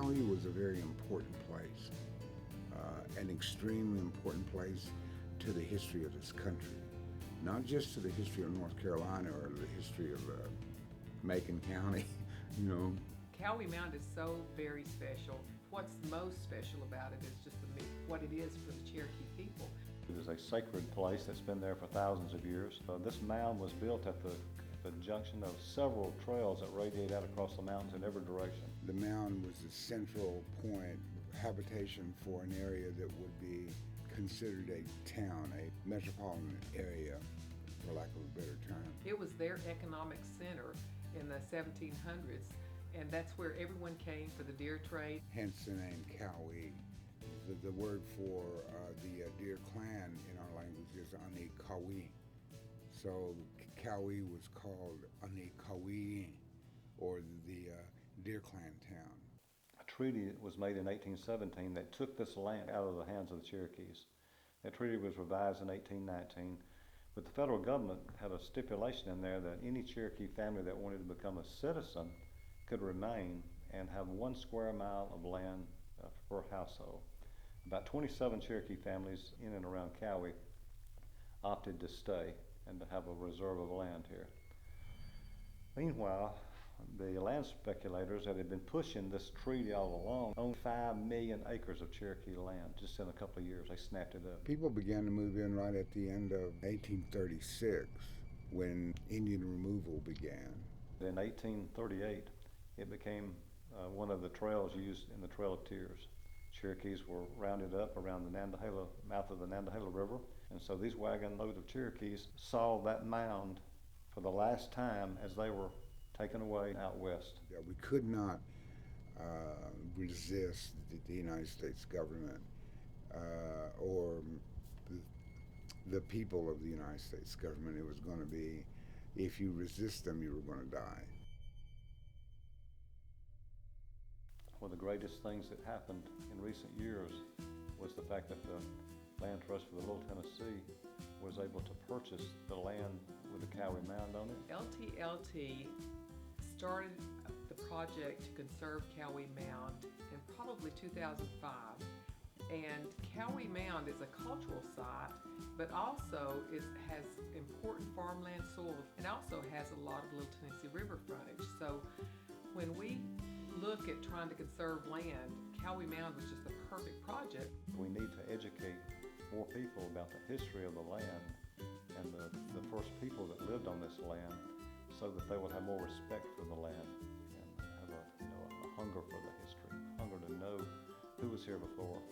Cowee was a very important place, an extremely important place to the history of this country. Not just to the history of North Carolina or the history of Macon County, you know. Cowee Mound is so very special. What's most special about it is just what it is for the Cherokee people. It is a sacred place that's been there for thousands of years. This mound was built at the junction of several trails that radiate out across the mountains in every direction. The mound was the central point of habitation for an area that would be considered a town, a metropolitan area, for lack of a better term. It was their economic center in the 1700s, and that's where everyone came for the deer trade. Hence the name Cowee. The word for the deer clan in our language is Cowee. So Cowee was called Cowee, or the deer clan town. A treaty was made in 1817 that took this land out of the hands of the Cherokees. That treaty was revised in 1819, but the federal government had a stipulation in there that any Cherokee family that wanted to become a citizen could remain and have 1 square mile of land per household. About 27 Cherokee families in and around Cowee opted to stay and to have a reserve of land here. Meanwhile, the land speculators that had been pushing this treaty all along owned 5 million acres of Cherokee land. Just in a couple of years, they snapped it up. People began to move in right at the end of 1836 when Indian removal began. In 1838, it became one of the trails used in the Trail of Tears. Cherokees were rounded up around the mouth of the Nantahala River, and so these wagon loads of Cherokees saw that mound for the last time as they were taken away out west. We could not resist the United States government or the people of the United States government. It was going to be, if you resist them, you were going to die. One of the greatest things that happened in recent years was the fact that the Land Trust for the Little Tennessee was able to purchase the land with the Cowee Mound on it. LTLT started the project to conserve Cowee Mound in probably 2005. And Cowee Mound is a cultural site, but also has important farmland soil and also has a lot of Little Tennessee River frontage. So when we look at trying to conserve land, Cowee Mound was just the perfect project. We need to educate more people about the history of the land and the first people that lived on this land, so that they will have more respect for the land and have a hunger for the history, hunger to know who was here before.